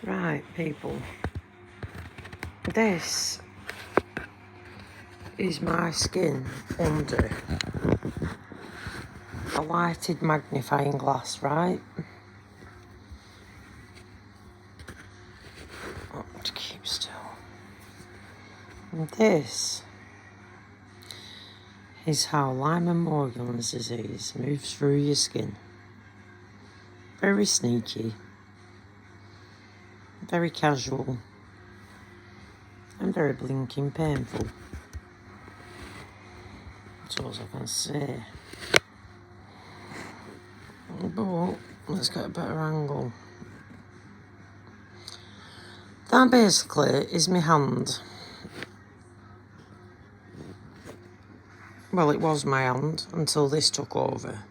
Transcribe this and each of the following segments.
Right, people. This is my skin under a lighted magnifying glass, right? Oh, to keep still. And this is how Lyme and Morgellons disease moves through your skin. Very sneaky, very casual, and very blinking painful. That's all I can say. But let's get a better angle. That basically is my hand. Well, it was my hand until this took over.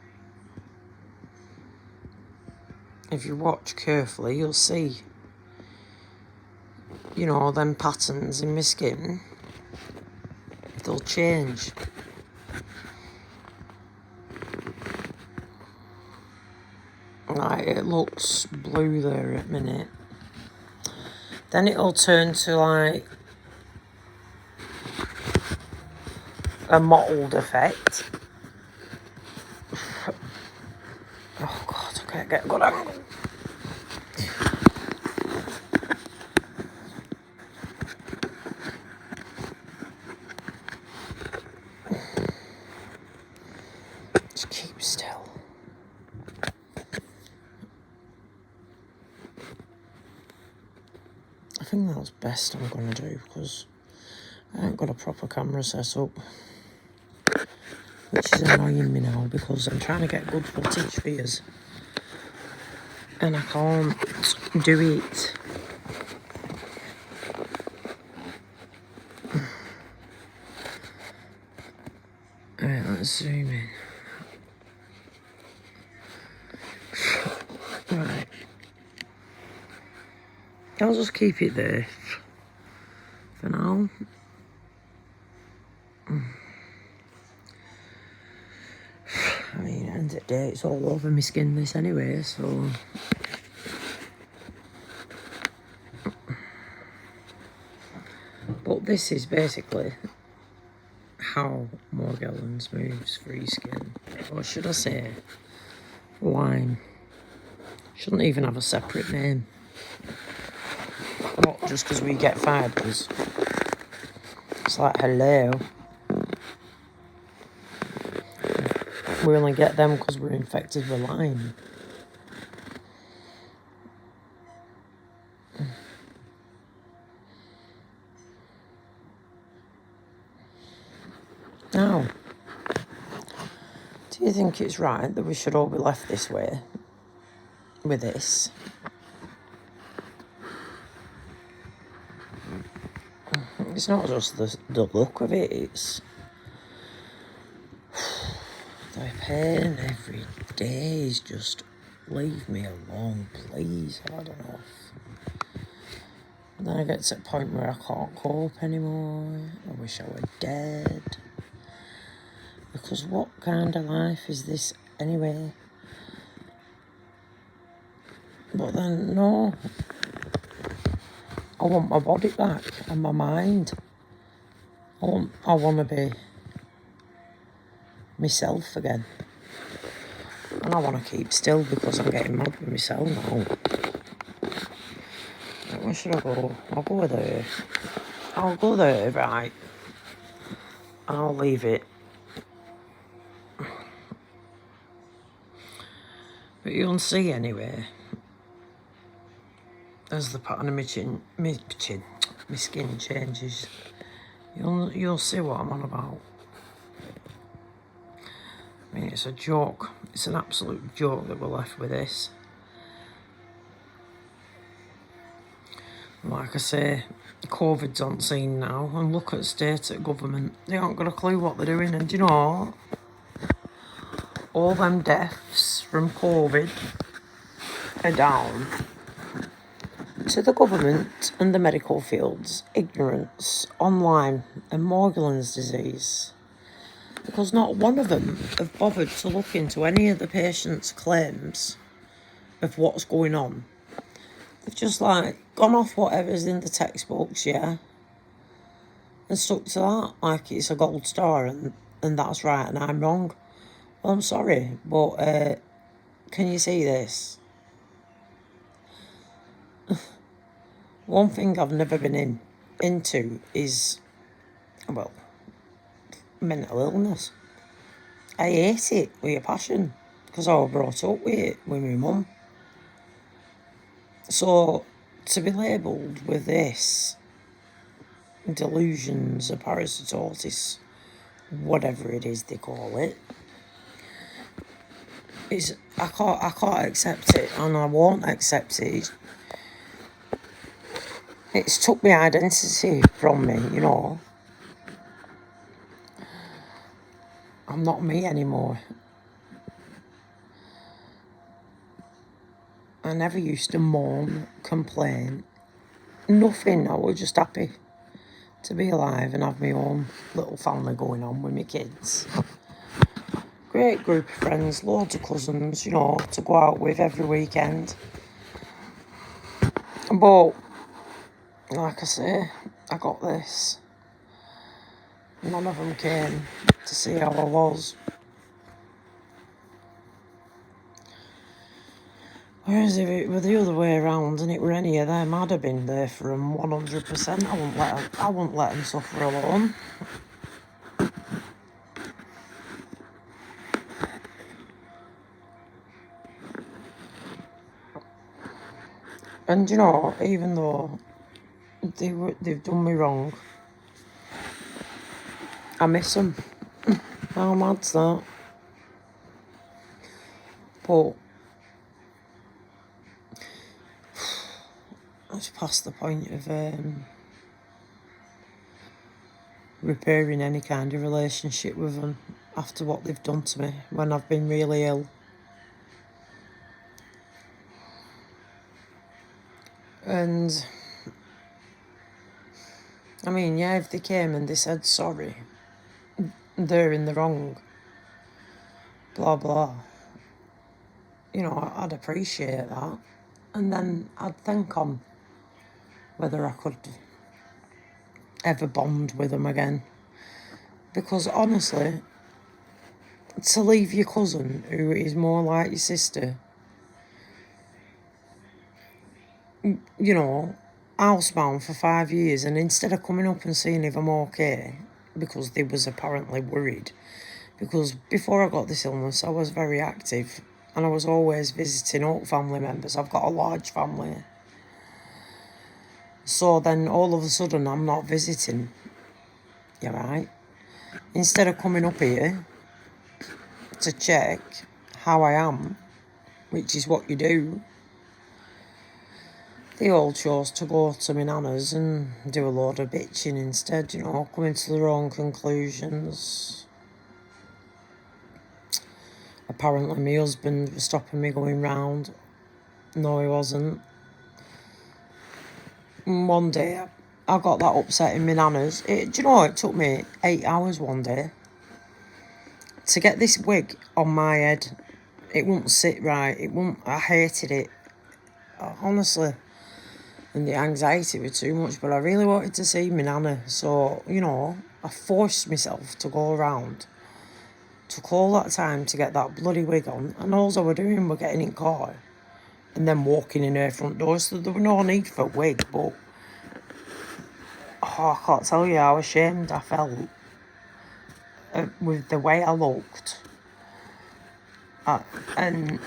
If you watch carefully, you'll see, you know, them patterns in my skin, they'll change. Like, it looks blue there at a minute. Then it'll turn to like a mottled effect. Oh God, I can't get a good angle. Just keep still. I think that's best I'm going to do because I ain't got a proper camera set up, which is annoying me now because I'm trying to get good footage for yous and I can't do it. Alright, let's zoom in. Right. I'll just keep it there for now. I mean, end of the day, it's all over my skin, this anyway, so. But this is basically how Morgellons moves through your skin. Or should I say, Lyme. Shouldn't even have a separate name. What, just because we get fibres? It's like, hello. We only get them because we're infected with Lyme. Now, do you think it's right that we should all be left this way with this? It's not just the look of it, it's the pain every day is just, leave me alone, please. I've had enough. And then I get to a point where I can't cope anymore. I wish I were dead. Because what kind of life is this anyway? But then, no. I want my body back and my mind. I want to be myself again. And I want to keep still because I'm getting mad with myself now. Like, where should I go? I'll go there. I'll go there, right. I'll leave it. But you'll see anyway, as the pattern of my skin changes, you'll see what I'm on about. I mean, it's a joke. It's an absolute joke that we're left with this. Like I say, COVID's on scene now, and look at state at government. They haven't got a clue what they're doing, and do you know, all them deaths from COVID are down to the government and the medical field's ignorance on Lyme and Morgellons disease. Because not one of them have bothered to look into any of the patients' claims of what's going on. just like gone off whatever's in the textbooks, yeah, and stuck to that like it's a gold star and that's right and I'm wrong. Well, I'm sorry, but can you see this? One thing I've never been into is, well, mental illness. I hate it with a passion because I was brought up with it with my mum. So to be labelled with this, delusions, or parasitic, whatever it is they call it, I can't accept it, and I won't accept it. It's took my identity from me, you know. I'm not me anymore. I never used to moan, complain, nothing. I was just happy to be alive and have my own little family going on with my kids. Great group of friends, loads of cousins, you know, to go out with every weekend. But, like I say, I got this. None of them came to see how I was. Whereas if it were the other way around and it were any of them, I'd have been there for them 100%. I wouldn't let them suffer alone. And you know, even though they've done me wrong, I miss them. How mad's that? But it's past the point of repairing any kind of relationship with them after what they've done to me when I've been really ill. And I mean, yeah, if they came and they said sorry, they're in the wrong, blah blah, you know, I'd appreciate that. And then I'd think on whether I could ever bond with them again. Because honestly, to leave your cousin, who is more like your sister, you know, housebound for 5 years, and instead of coming up and seeing if I'm okay, because they was apparently worried, because before I got this illness, I was very active, and I was always visiting all family members. I've got a large family. So then all of a sudden I'm not visiting, you right? Instead of coming up here to check how I am, which is what you do, they all chose to go to my nana's and do a load of bitching instead, you know, coming to their own conclusions. Apparently my husband was stopping me going round. No, he wasn't. One day I got that upset in my nana's. Do you know, it took me 8 hours one day to get this wig on my head. It wouldn't sit right. I hated it. Honestly. And the anxiety was too much, but I really wanted to see my nana. So, you know, I forced myself to go around. Took all that time to get that bloody wig on. And all I were doing was getting in car and then walking in her front door. So there was no need for a wig, but I can't tell you how ashamed I felt with the way I looked. And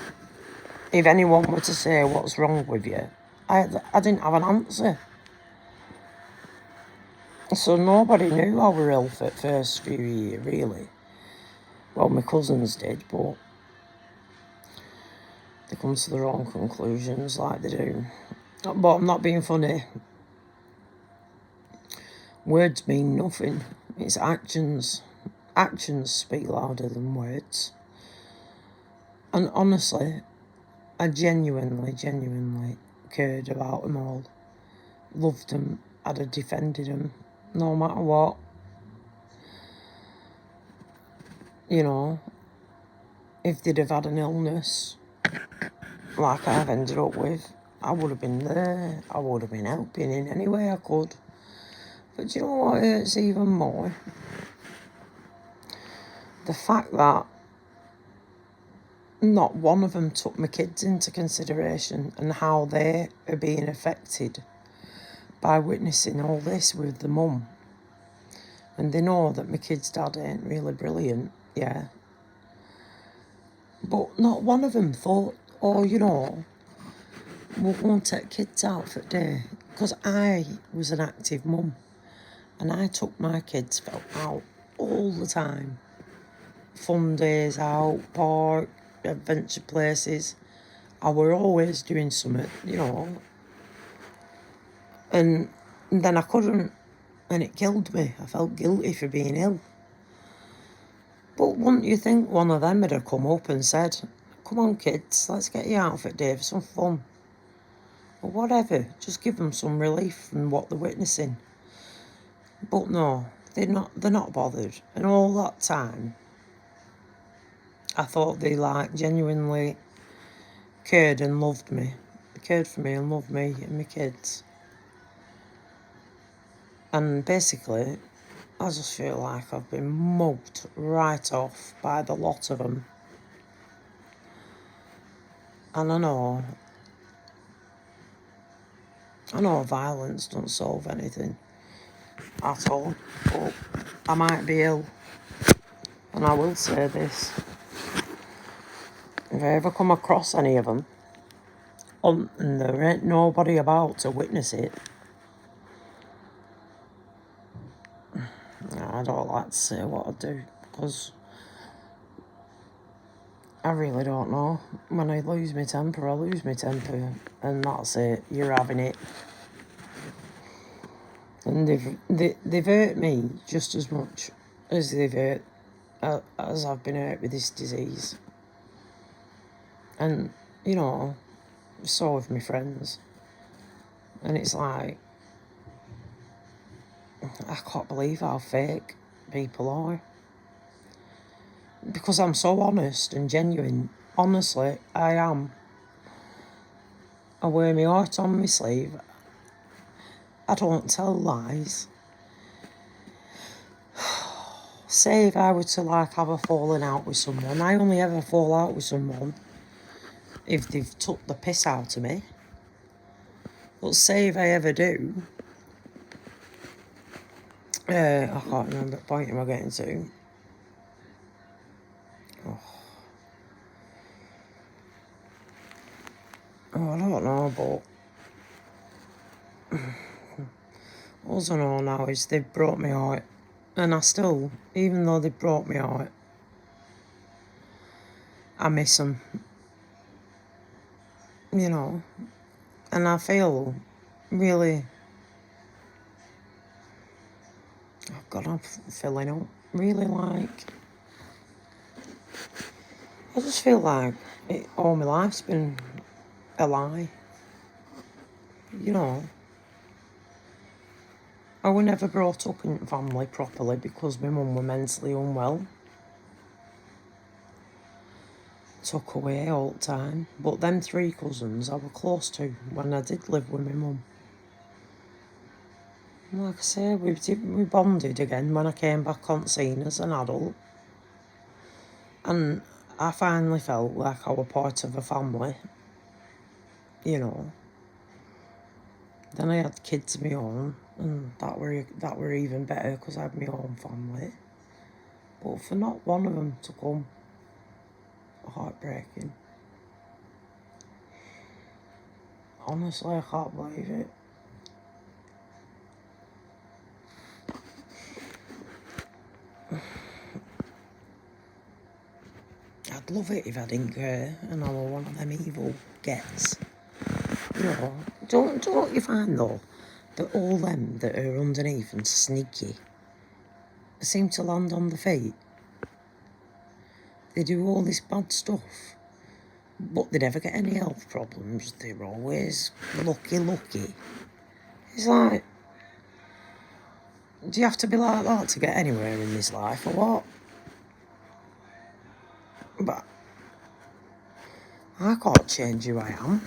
if anyone were to say, what's wrong with you? I didn't have an answer. So nobody knew I were ill for the first few years, really. Well, my cousins did, but they come to their own conclusions like they do. But I'm not being funny. Words mean nothing. It's actions. Actions speak louder than words. And honestly, I genuinely cared about them all. Loved them. I'd have defended them no matter what. You know, if they'd have had an illness like I've ended up with, I would have been there. I would have been helping in any way I could. But do you know what hurts even more? The fact that not one of them took my kids into consideration and how they are being affected by witnessing all this with the mum. And they know that my kid's dad ain't really brilliant, yeah. But not one of them thought, oh, you know, we won't take kids out for a day. Because I was an active mum. And I took my kids out all the time. Fun days out, park, adventure places. I were always doing something, you know. And then I couldn't, and it killed me. I felt guilty for being ill. But wouldn't you think one of them would have come up and said, come on kids, let's get you out for a day for some fun. Or whatever, just give them some relief from what they're witnessing. But no, they're not bothered. And all that time, I thought they genuinely cared and loved me. They cared for me and loved me and my kids. And basically, I just feel like I've been mugged right off by the lot of them. And I know violence don't solve anything at all, but I might be ill. And I will say this, if I ever come across any of them, and there ain't nobody about to witness it, I don't like to say what I do, because I really don't know. When I lose my temper, I lose my temper, and that's it, you're having it. And they've hurt me just as much as as I've been hurt with this disease. And, you know, so have my friends. And it's like, I can't believe how fake people are. Because I'm so honest and genuine. Honestly, I am. I wear my heart on my sleeve. I don't tell lies. Say if I were to have a falling out with someone, I only ever fall out with someone if they've took the piss out of me. But say if I ever do, I can't remember what point am I getting to. Oh, I don't know, but all I know now is they've brought me out. And I still, even though they brought me out, I miss them. You know, and I feel really, oh God, I'm filling up. Really I just feel like all my life's been a lie. You know, I was never brought up in family properly because my mum were mentally unwell. Took away all the time. But them 3 cousins I were close to when I did live with my mum. Like I say, we bonded again when I came back on scene as an adult. And I finally felt like I was part of a family. You know. Then I had kids of my own, and that were even better because I had my own family. But for not one of them to come, heartbreaking. Honestly, I can't believe it. I'd love it if I didn't care and I were one of them evil gets. You know, don't you find though that all them that are underneath and sneaky seem to land on the feet? They do all this bad stuff, but they never get any health problems. They're always lucky. It's like, do you have to be like that to get anywhere in this life or what? But I can't change who I am.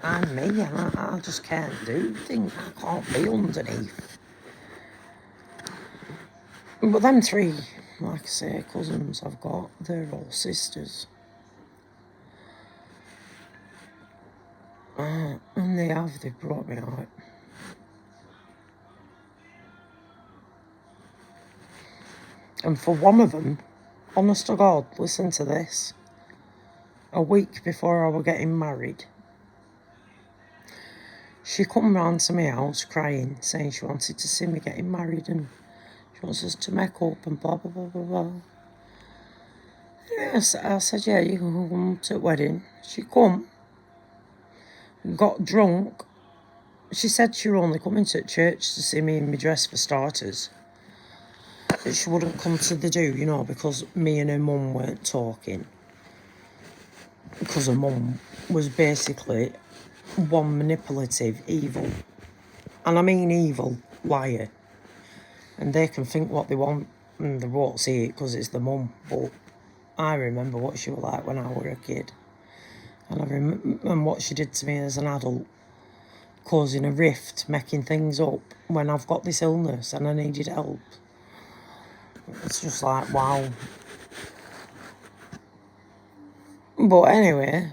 I'm me, and I just can't do things. I can't be underneath. But them three, like I say, cousins I've got, they're all sisters. And they've brought me out. And for one of them, honest to God, listen to this. A week before I were getting married, she come round to my house crying, saying she wanted to see me getting married and she wants us to make up and blah, blah, blah, blah, blah. I said, yeah, you can come to the wedding. She come, got drunk. She said she were only coming to church to see me in my dress for starters. That she wouldn't come to the do, you know, because me and her mum weren't talking. Because her mum was basically one manipulative, evil, and I mean evil, liar. And they can think what they want and they won't see it because it's the mum. But I remember what she was like when I was a kid. And what she did to me as an adult, causing a rift, making things up when I've got this illness and I needed help. It's just like, wow. But anyway,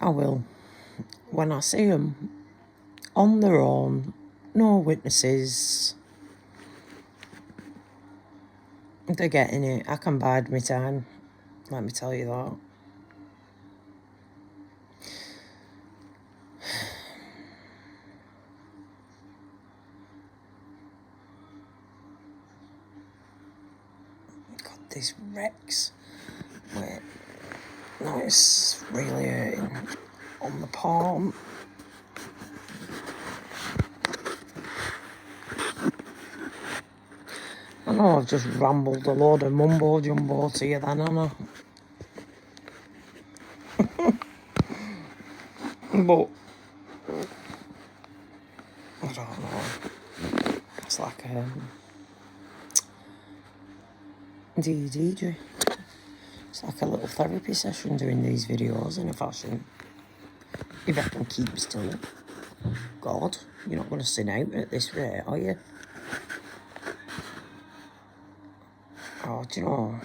I will. When I see them on their own, no witnesses, they're getting it. I can bide my time, let me tell you that. God, this Rex. Wait. No, it's really hurting on the palm. I know I've just rambled a load of mumbo jumbo to you then, haven't I? But I don't know. It's like DJ. It's like a little therapy session doing these videos in a fashion. If I can keep still. God, you're not going to sin out at this rate, are you? Oh, do you know?